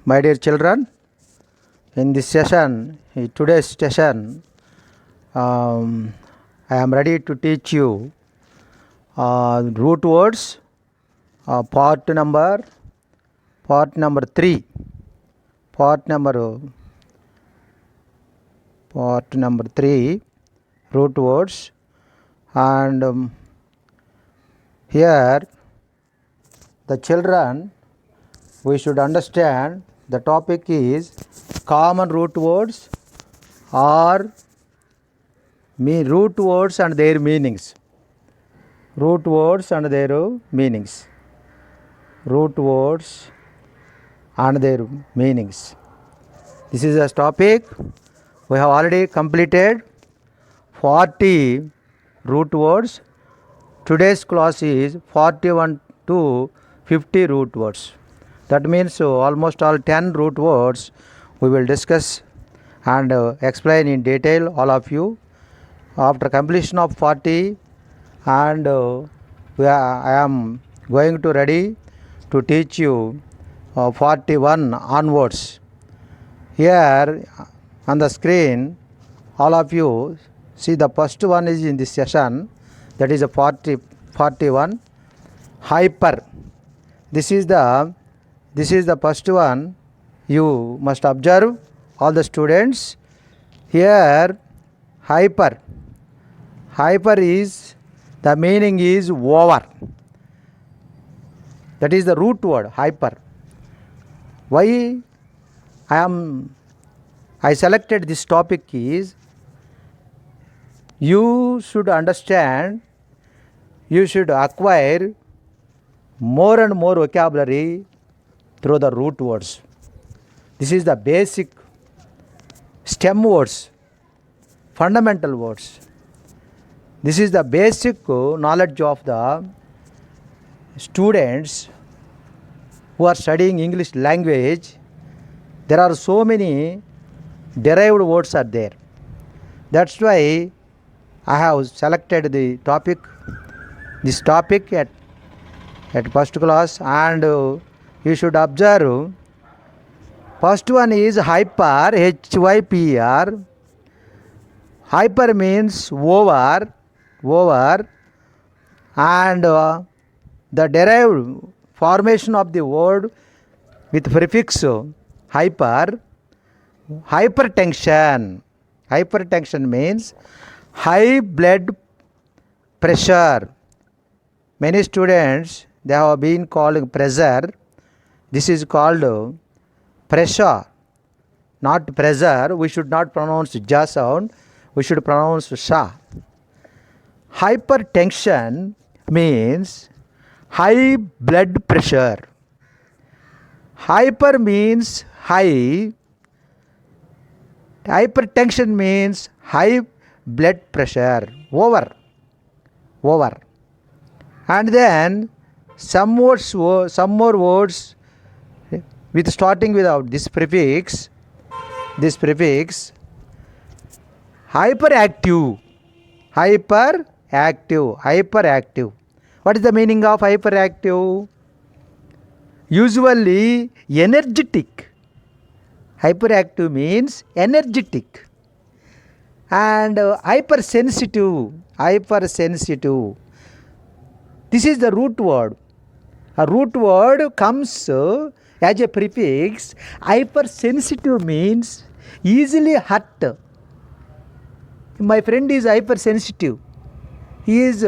My dear children, in this session, in today's session, I am ready to teach you root words, part number 3, part number 3, root words, and here the children, we should understand the topic is common root words or root words and their meanings. Root words and their meanings. Root words and their meanings. This is a topic. We have already completed 40 root words. Today's class is 41 to 50 root words. That means almost all 10 root words we will discuss and explain in detail all of you. After completion of 40 and I am going to ready to teach you 41 onwards. Here on the screen all of you see the first one is in this session, that is a 41 hyper. This is the first one. You must observe all the students. Here hyper is, the meaning is over. That is the root word, hyper. Why I selected this topic is, you should understand, you should acquire more and more vocabulary through the root words. This is the basic stem words, fundamental words. This is the basic knowledge of the students who are studying English language. There are so many derived words are there. That's why I have selected the topic, this topic at first class, and you should observe. First one is hyper, Hyper. Hyper means over, and the derived formation of the word with prefix hyper. Hypertension. Hypertension means high blood pressure. Many students, they have been called pressure. This is called pressure, not pressure. We should not pronounce ja sound. We should pronounce sha. Hypertension means high blood pressure. Hyper means high. Hypertension means high blood pressure. Over. And then some more words with starting without this prefix. Hyperactive. What is the meaning of hyperactive? Usually energetic. Hyperactive means energetic. And hypersensitive. This is the root word. A root word comes as a prefix. Hypersensitive means easily hurt. My friend is hypersensitive. He is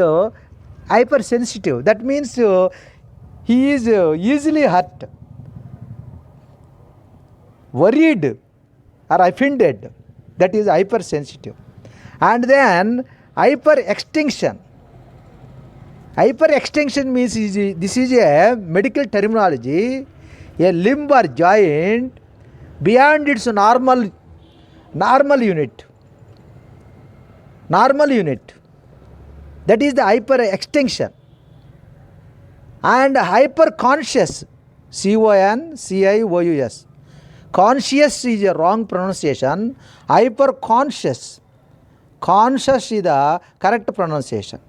hypersensitive. That means he is easily hurt, worried or offended. That is hypersensitive. And then hyperextension. Hyperextension means this is a medical terminology. A limb or joint beyond its normal unit. That is the hyperextension. And hyperconscious. CONCIOUS. Conscious is a wrong pronunciation. Hyperconscious. Conscious is the correct pronunciation.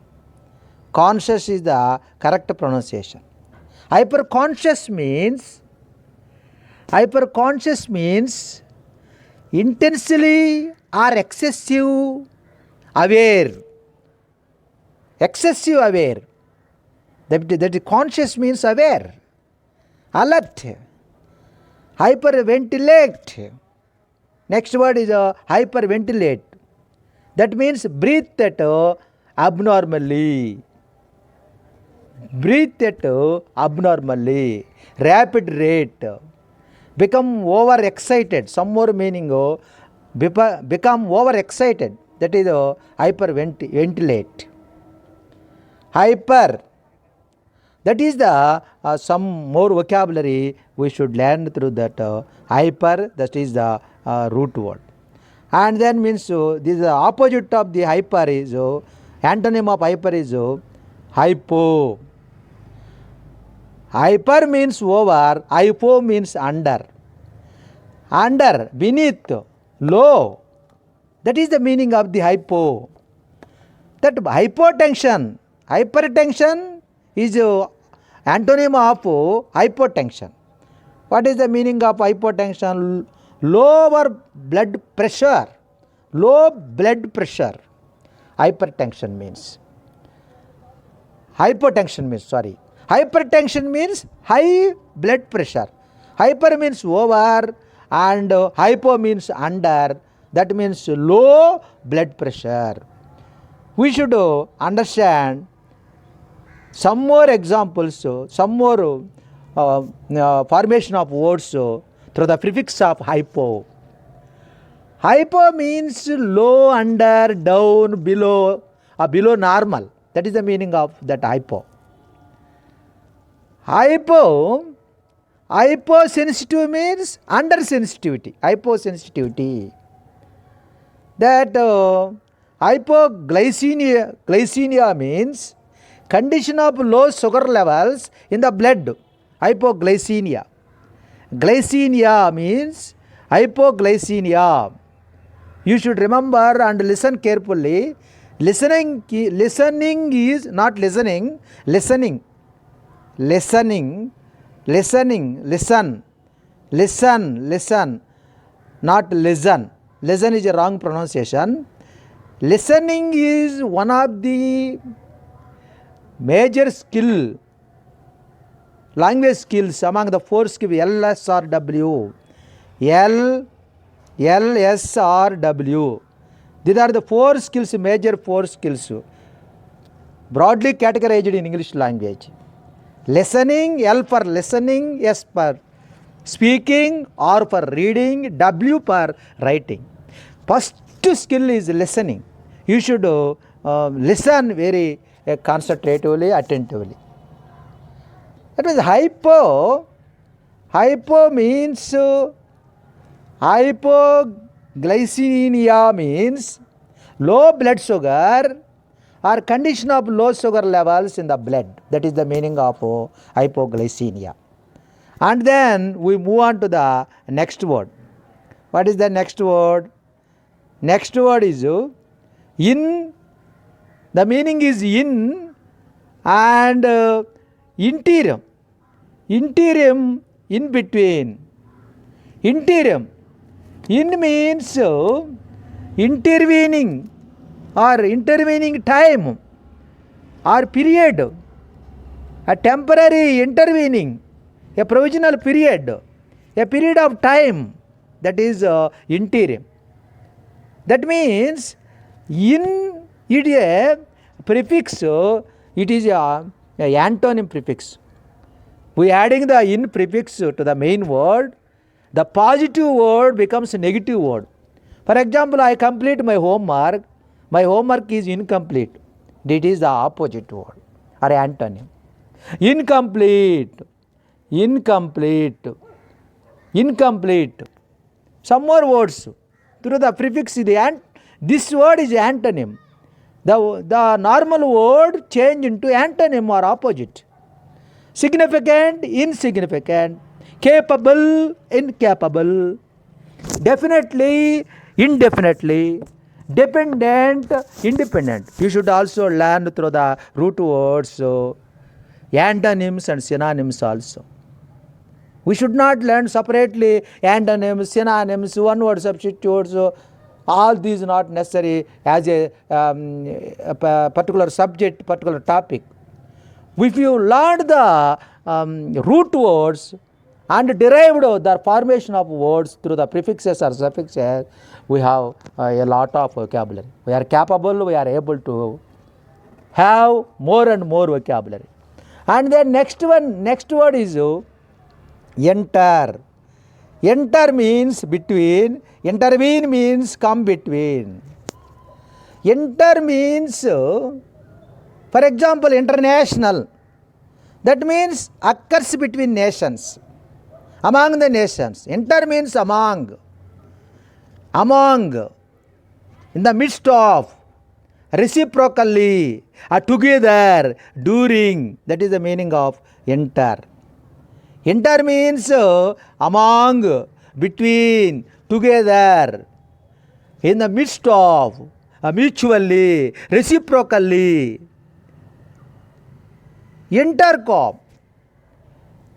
Hyperconscious means Hyperconscious means intensely or excessive aware. Excessive aware. That conscious means aware, alert, hyperventilate. Next word is hyperventilate. That means breathe at abnormally. Breathe at abnormally. Rapid rate. Become overexcited. Some more meaning become overexcited. That is hyperventilate. Hyper. That is the some more vocabulary we should learn through that hyper. That is the root word. And then means this is the opposite of the hyper is antonym of hyper is hypo. Hyper means over, hypo means under. Under, beneath, low. That is the meaning of the hypo. That hypotension, hypertension is antonym of hypotension. What is the meaning of hypotension? Lower blood pressure. Low blood pressure. Hypertension means. Hypotension means, sorry. Hypertension means high blood pressure. Hyper means over and hypo means under. That means low blood pressure. We should understand some more examples, some more formation of words through the prefix of hypo. Hypo means low, under, down, below, below normal. That is the meaning of that hypo. Hyposensitive means under sensitivity. Hyposensitivity. That hypoglycemia means condition of low sugar levels in the blood. Hypoglycemia. Glycemia means hypoglycemia. You should remember and listen carefully. Listening is not listening. Listening. Listen. Not listen. Listen is a wrong pronunciation. Listening is one of the major language skills among the 4 skills LSRW. LSRW. These are the 4 skills, major 4 skills, broadly categorized in English language. Listening, L for listening, S for speaking, R for reading, W for writing. First skill is listening. You should listen very concentratively, attentively. That means hypo means hypoglycemia means low blood sugar or condition of low sugar levels in the blood. That is the meaning of hypoglycemia. And then we move on to the next word. What is the next word? Next word is in. The meaning is in and interim. Interim, in between. Interim. In means intervening or intervening time or period. A temporary intervening. A provisional period. A period of time. That is interim. That means in it is a prefix. It is a antonym prefix. We adding the in prefix to the main word. The positive word becomes a negative word. For example, I complete my homework. My homework is incomplete. That is the opposite word or antonym. Incomplete. Some more words. Through the prefix, this word is antonym. The normal word change into antonym or opposite. Significant, insignificant. Capable, incapable. Definitely, indefinitely. Dependent, independent. You should also learn through the root words, antonyms and synonyms also. We should not learn separately antonyms, synonyms, one word substitutes. All these not necessary as a particular subject, particular topic. If you learn the root words and derived the formation of words through the prefixes or suffixes, we have a lot of vocabulary. We are capable, we are able to have more and more vocabulary. And then next word is enter. Enter means between, intervene means come between. Enter means, for example, international. That means occurs between nations, among the nations. Enter means among, in the midst of, reciprocally, together, during. That is the meaning of enter. Enter means among, between, together, in the midst of, mutually, reciprocally. Intercom.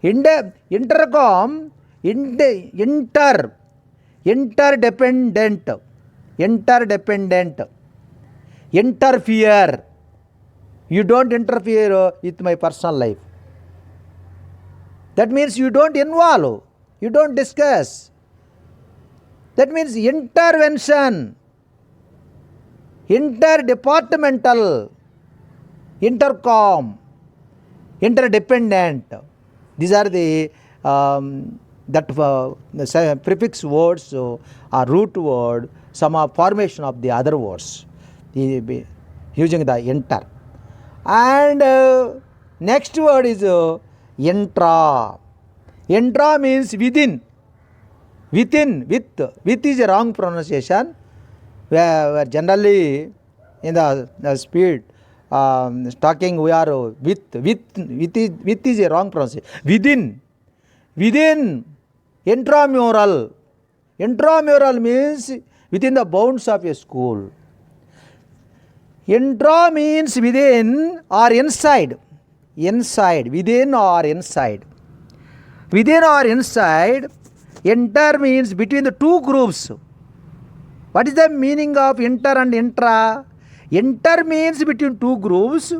Interdependent. Interfere. You don't interfere with my personal life. That means you don't involve, you don't discuss. That means intervention, interdepartmental, intercom, interdependent. These are the prefix words or root word, some formation of the other words using the enter. And next word is intra. Intra means within. With is a wrong pronunciation. Where generally in the speed talking we are with is a wrong pronunciation. Within. Intramural. Intramural means within the bounds of a school. Intra means within or inside. Within or inside. Within or inside. Inter means between the two groups. What is the meaning of inter and intra? Inter means between two groups.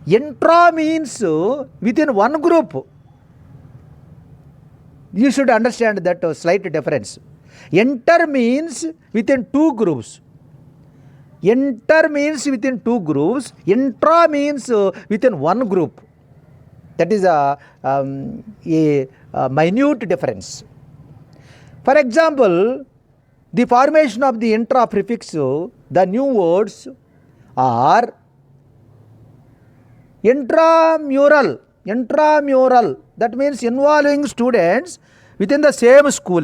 Intra means within one group. You should understand that slight difference. Inter means within two groups. Inter means within two groups. Intra means within one group. That is a minute difference. For example, the formation of the intra prefix, the new words are intramural. That means involving students within the same school.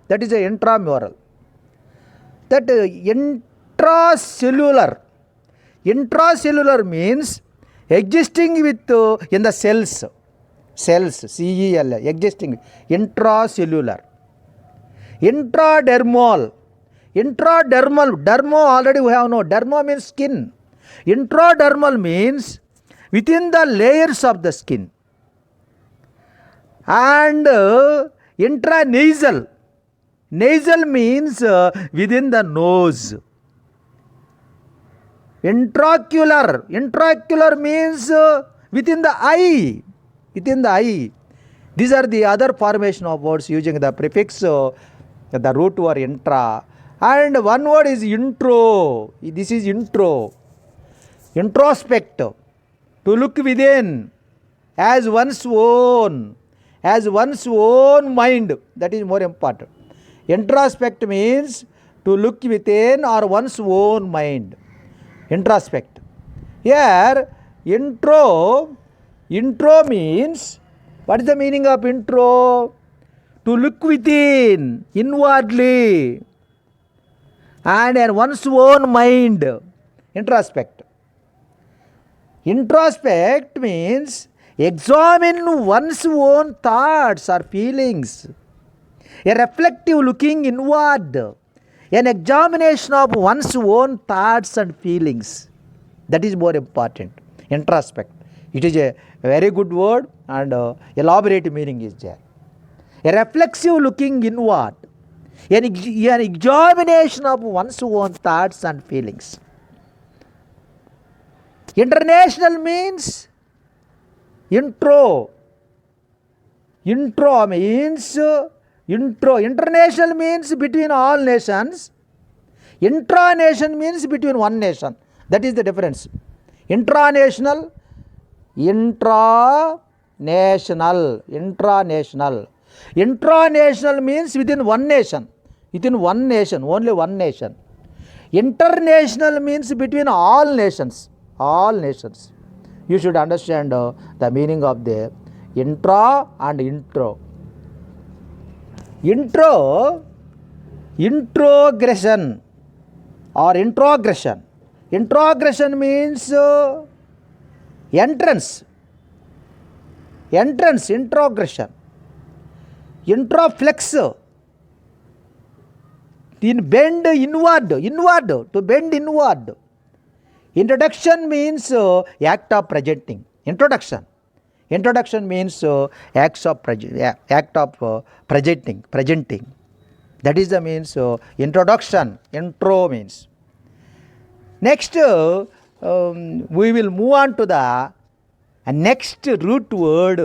That is a intramural. That intracellular means existing with in the cells, CEL, existing, intracellular. Intradermal, dermo already we have known, derma means skin. Intradermal means within the layers of the skin. And intranasal, nasal means within the nose. Intraocular means within the eye. These are the other formation of words using the prefix, the root word intra. And one word is intro. This is intro. Introspect, to look within, as one's own mind. That is more important. Introspect means to look within or one's own mind. Introspect. Here, intro means, what is the meaning of intro? To look within, inwardly, and in one's own mind. Introspect. Introspect means examine one's own thoughts or feelings. A reflective looking inward. An examination of one's own thoughts and feelings. That is more important. Introspect. It is a very good word and elaborate meaning is there. A reflexive looking inward, an examination of one's own thoughts and feelings. International means intro. Intro means intro. International means between all nations. Intranation means between one nation. That is the difference. Intranational, intranational, intranational. Intranational means within one nation. Within one nation, only one nation. International means between all nations. All nations. You should understand the meaning of the intra and intro. Intro, introgression or introgression. Introgression means entrance. Entrance, introgression. Introflex, in bend inward, inward, to bend inward. Introduction means act of presenting. Introduction. Introduction means act of presenting. That is the means introduction. Intro means. Next, we will move on to the next root word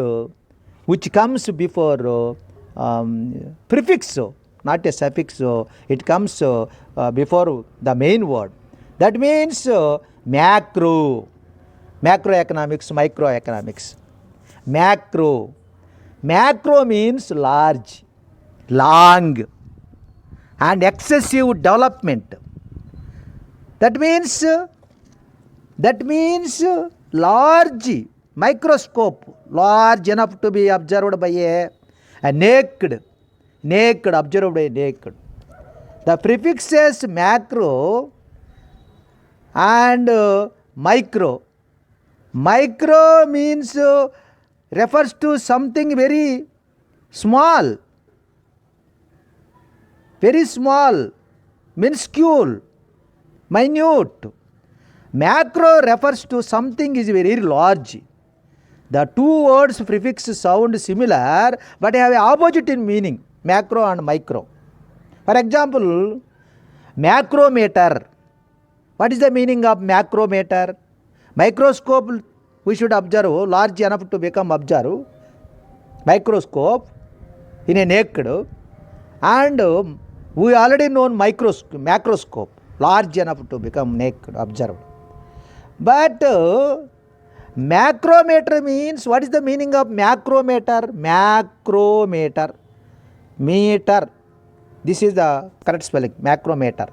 which comes before prefix, not a suffix. It comes before the main word. That means macro. Macroeconomics, microeconomics. Macro. Macro means large, long, and excessive development. That means large microscope, large enough to be observed by a naked, observed by naked. The prefixes macro and micro. Micro means refers to something very small, minuscule, minute. Macro refers to something is very large. The two words prefix sound similar but have opposite in meaning, macro and micro. For example, macrometer. What is the meaning of macrometer? Microscope we should observe, large enough to become observed. Microscope in a naked, and we already know macroscope, large enough to become naked, observed. But macrometer means, what is the meaning of macrometer? Macrometer, meter. This is the correct spelling, macrometer.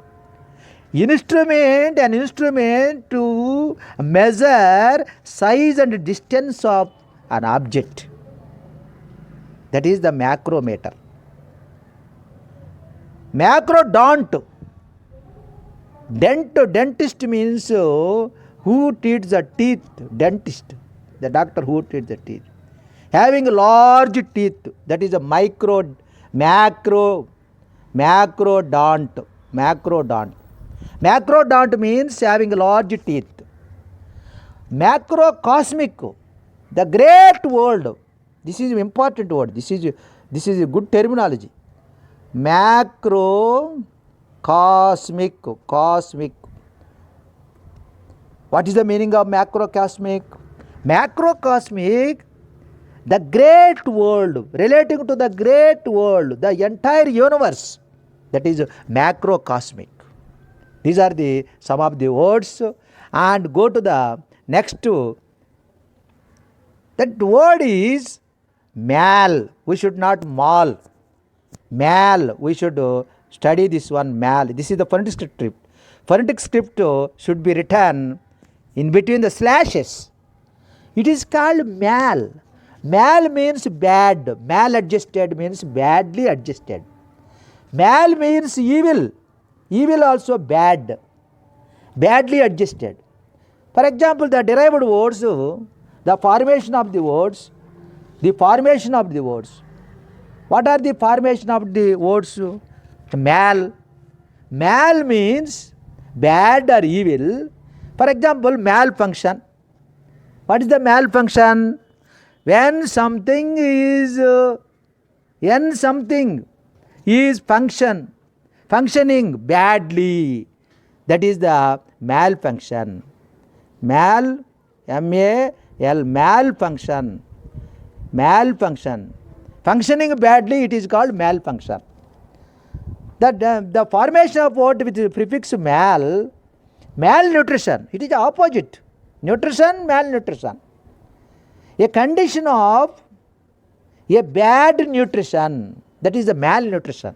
Instrument, an instrument to measure size and distance of an object. That is the macrometer. Macrodont. Dentist means who treats the teeth, dentist, the doctor who treats the teeth. Having large teeth, that is a macrodont. Macrodont means having large teeth. Macrocosmic, the great world. This is an important word. This is a good terminology. Macrocosmic, cosmic. What is the meaning of macrocosmic? Macrocosmic, the great world, relating to the great world, the entire universe. That is macrocosmic. These are some of the words. And go to the next. That word is mal. We should not mal. Mal. We should study this one, mal. This is the phonetic script. Phonetic script should be written in between the slashes. It is called mal. Mal means bad. Maladjusted means badly adjusted. Mal means evil. Evil also bad. Badly adjusted. For example, the derived words, the formation of the words. What are the formation of the words? Mal. Mal means bad or evil. For example, malfunction. What is the malfunction? When something is functioning badly, that is the malfunction. M-A-L, malfunction. Functioning badly, it is called malfunction. The formation of word with the prefix malnutrition, it is the opposite. Nutrition, malnutrition. A condition of a bad nutrition, that is the malnutrition.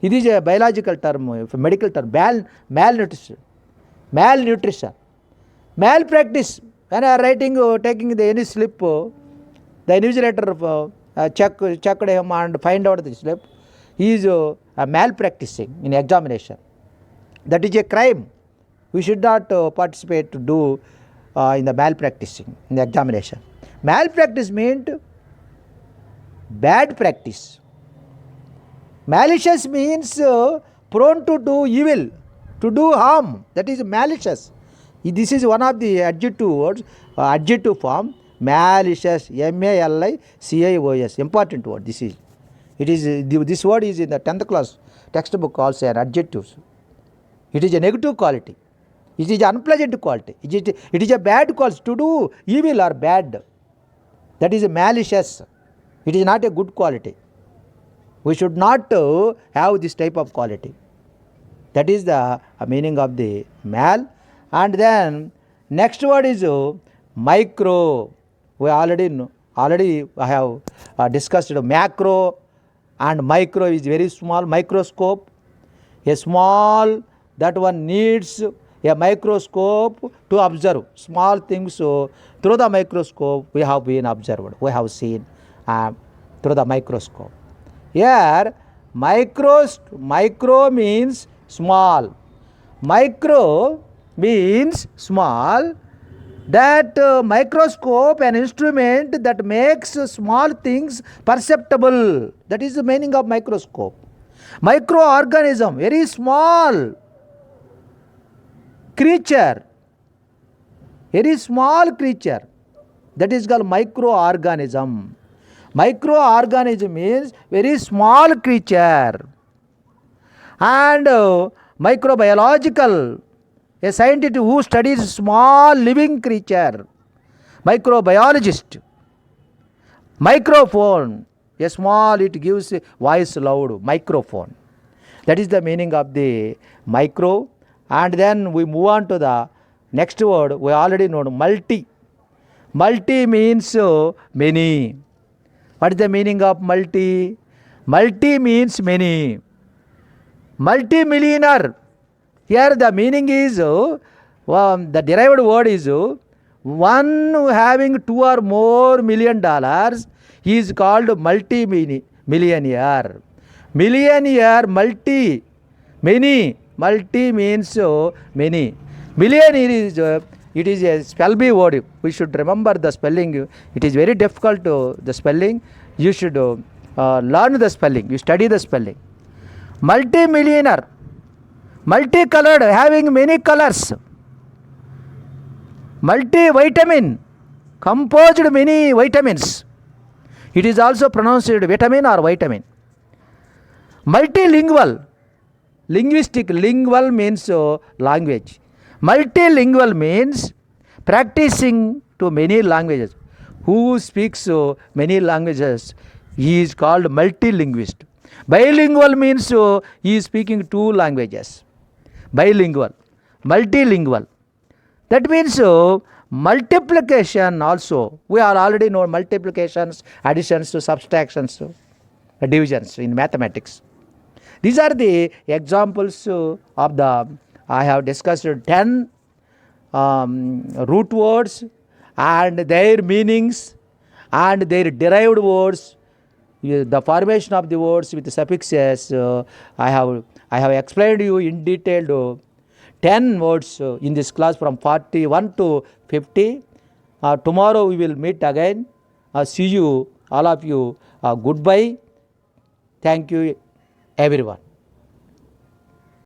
It is a biological term, a medical term, malnutrition. Malpractice, when I am writing, taking any slip, the invigilator checked him and find out the slip, he is malpracticing in examination. That is a crime. We should not participate to do in the malpracticing in the examination. Malpractice means bad practice. Malicious means prone to do evil, to do harm. That is malicious. This is one of the adjective words, adjective form, malicious, M-A-L-I-C-I-O-S, important word. This word is in the 10th class textbook also an adjective. It is a negative quality. It is an unpleasant quality. It is a bad quality, to do evil or bad. That is malicious. It is not a good quality. We should not have this type of quality. That is the meaning of the mal. And then next word is micro. We already I have discussed macro and micro is very small. Microscope, a small, that one needs a microscope to observe small things. So through the microscope we have been observed, we have seen through the microscope. Here micro means small. Micro means small. That microscope, an instrument that makes small things perceptible. That is the meaning of microscope. Microorganism, very small creature, very small creature. That is called microorganism. Microorganism means very small creature. And microbiological, a scientist who studies small living creature. Microbiologist. Microphone, a small, it gives voice loud, microphone. That is the meaning of the micro. And then we move on to the next word. We already know multi. Multi means many. What is the meaning of multi? Multi means many. Multi-millionaire. Here the meaning is, the derived word is, one having $2 or more million, he is called multi-millionaire. Millionaire, multi, many. Multi means many. Millionaire is, it is a spell bee word. We should remember the spelling. It is very difficult the spelling. You should learn the spelling. You study the spelling. Multi-millionaire. Multicolored, having many colors. Multivitamin, composed many vitamins. It is also pronounced vitamin or vitamin. Multilingual, linguistic, lingual means language. Multilingual means practicing to many languages. Who speaks many languages, he is called multilinguist. Bilingual means he is speaking 2 languages. Bilingual, multilingual. That means multiplication also. We are already know multiplications, additions, subtractions, divisions in mathematics. These are the examples of the, I have discussed 10 root words and their meanings and their derived words, the formation of the words with the suffixes. I have explained you in detail 10 words in this class from 41 to 50. Tomorrow we will meet again. See you, all of you. Goodbye. Thank you, everyone.